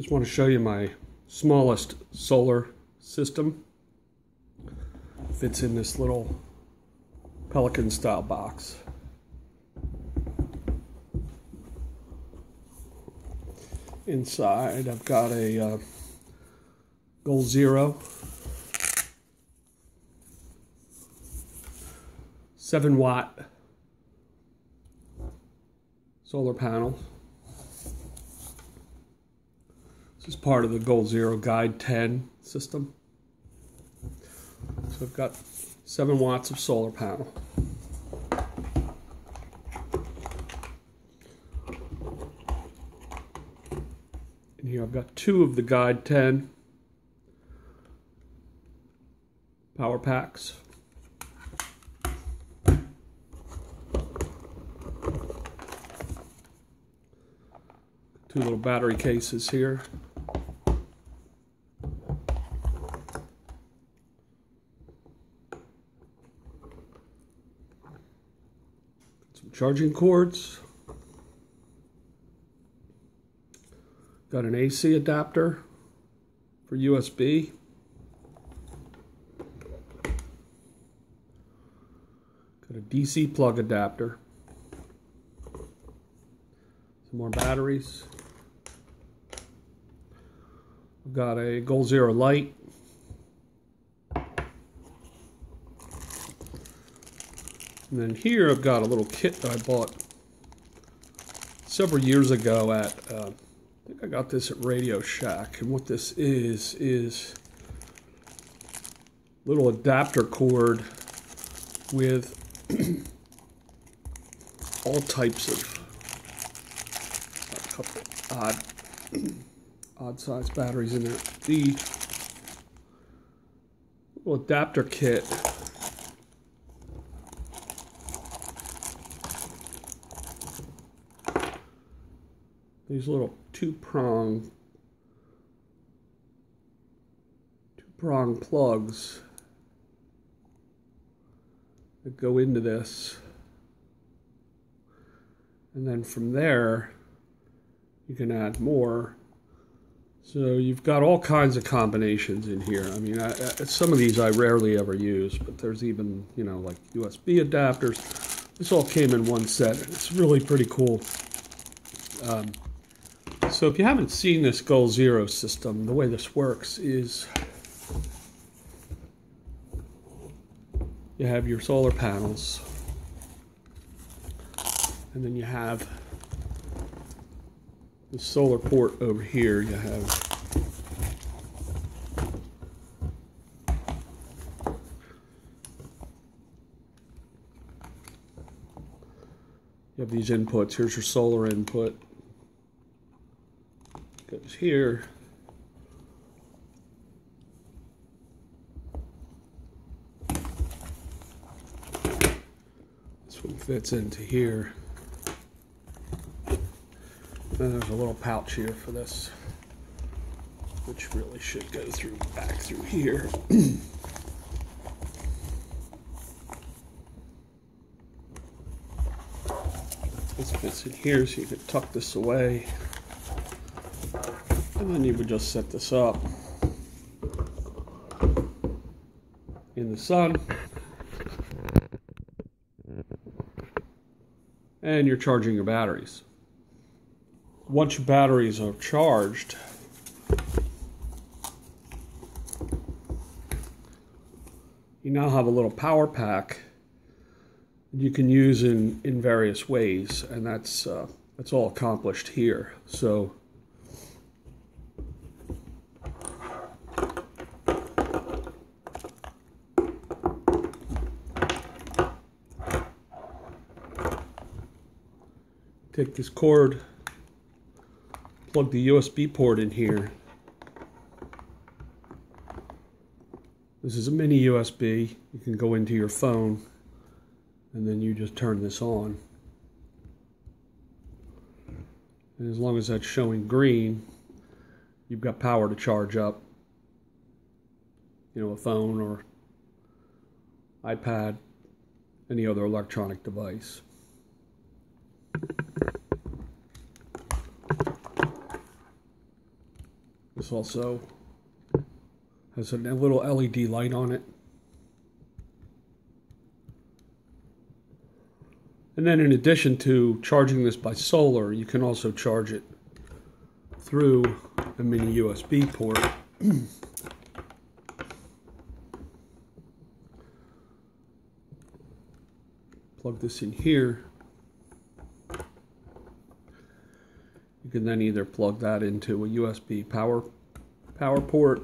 Just want to show you my smallest solar system. Fits in this little Pelican style box. Inside I've got a Goal Zero 7-watt solar panel. This is part of the Goal Zero Guide 10 system. So I've got 7 watts of solar panel. And here I've got 2 of the Guide 10 power packs. Two little battery cases here. Some charging cords. Got an AC adapter for USB. Got a DC plug adapter. Some more batteries. I've got a Goal Zero light. And then here I've got a little kit that I bought several years ago at, I think I got this at Radio Shack. And what this is little adapter cord with all types of a couple odd size batteries in there. The little adapter kit these little two-prong plugs that go into this, and then from there you can add more. So you've got all kinds of combinations in here. I mean, some of these I rarely ever use, but there's even, you know, like USB adapters. This all came in one set. It's really pretty cool. So if you haven't seen this Goal Zero system, the way this works is you have your solar panels, and then you have the solar port over here. You have these inputs. Here's your solar input. Goes here. This one fits into here. And there's a little pouch here for this, which really should go through back through here. This fits in here, so you could tuck this away. And then you would just set this up in the sun. And you're charging your batteries. Once your batteries are charged, you now have a little power pack you can use in various ways, and that's all accomplished here. So take this cord, plug the USB port in here. This is a mini USB. You can go into your phone, and then you just turn this on. And as long as that's showing green, you've got power to charge up, you know, a phone or iPad, any other electronic device. This also has a little LED light on it. And then in addition to charging this by solar, you can also charge it through a mini USB port. Plug this in here. You can then either plug that into a USB power port,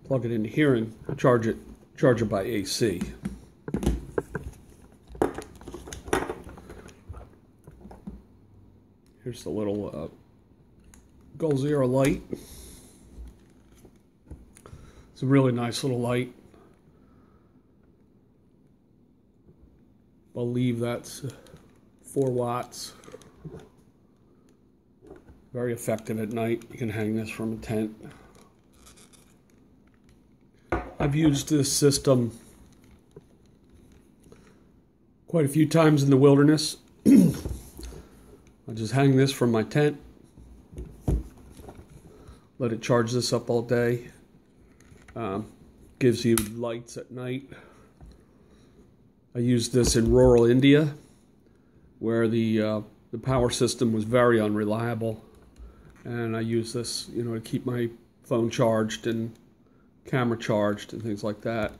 plug it into here and charge it by AC. Here's the little Goal Zero light. It's a really nice little light. I believe that's 4 watts. Very effective at night. You can hang this from a tent. I've used this system quite a few times in the wilderness. I just hang this from my tent, let it charge this up all day. Gives you lights at night. I used this in rural India, where the power system was very unreliable, and I use this, to keep my phone charged and camera charged and things like that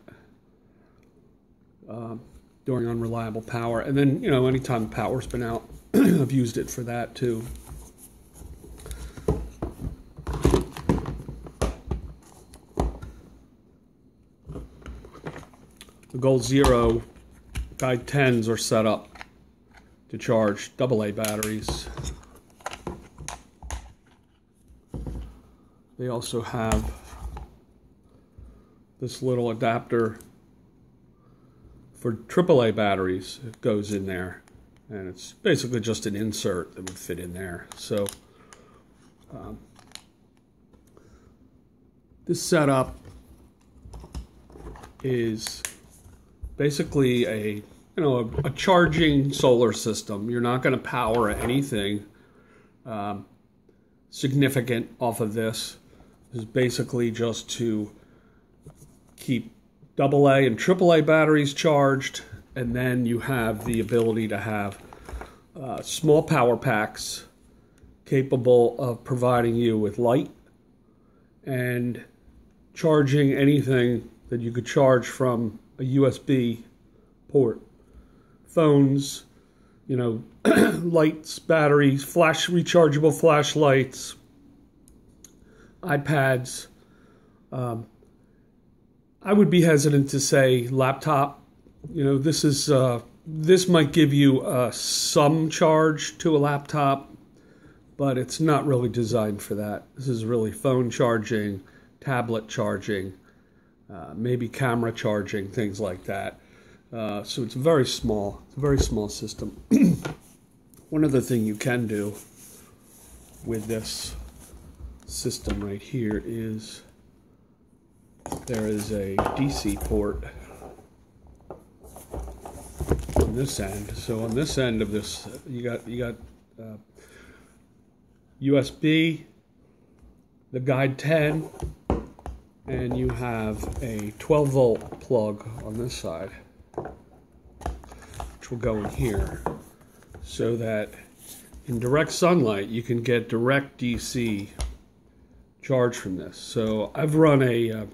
during unreliable power. And then, anytime the power's been out, I've used it for that too. The Goal Zero Guide 10s are set up to charge AA batteries. They also have this little adapter for AAA batteries. It goes in there, and it's basically just an insert that would fit in there. So this setup is basically a charging solar system. You're not going to power anything significant off of this. This is basically just to keep AA and AAA batteries charged, and then you have the ability to have small power packs capable of providing you with light and charging anything that you could charge from a USB port. Phones, lights, batteries, rechargeable flashlights, iPads. I would be hesitant to say laptop. This might give you some charge to a laptop, but it's not really designed for that. This is really phone charging, tablet charging, maybe camera charging, things like that. So it's very small. It's a very small system. One other thing you can do with this system right here is there is a DC port on this end. So on this end of this, you got USB, the Guide 10, and you have a 12-volt plug on this side, which will go in here, so that in direct sunlight you can get direct DC charge from this. So I've run a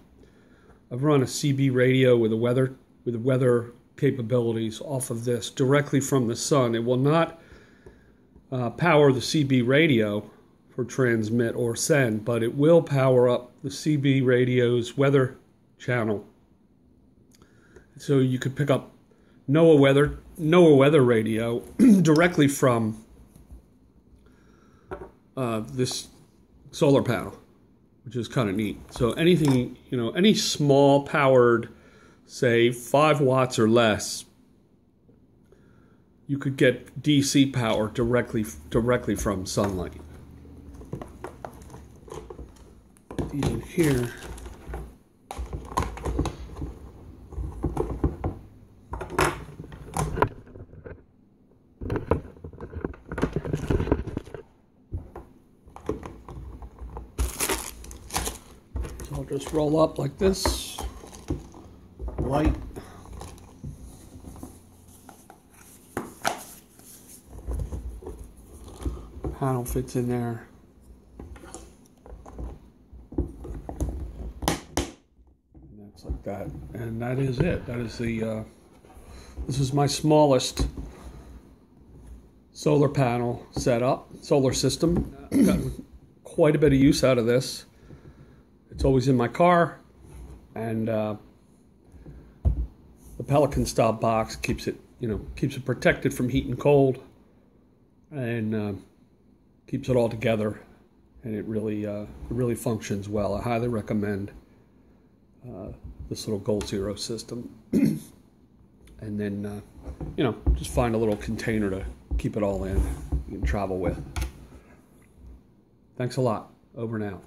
CB radio with weather capabilities off of this directly from the sun. It will not power the CB radio for transmit or send, but it will power up the CB radio's weather channel. So you could pick up NOAA weather radio directly from this solar panel, which is kind of neat. So anything, any small powered, say 5 watts or less, you could get DC power directly from sunlight. In here, I'll just roll up like this, light. Panel fits in there. And that's like that. And that is it. That is the, this is my smallest solar panel setup, solar system. I've gotten quite a bit of use out of this. It's always in my car, and the Pelican style box keeps it, keeps it protected from heat and cold, and keeps it all together, and it really functions well. I highly recommend this little Gold Zero system. And then, just find a little container to keep it all in, you can travel with. Thanks a lot. Over and out.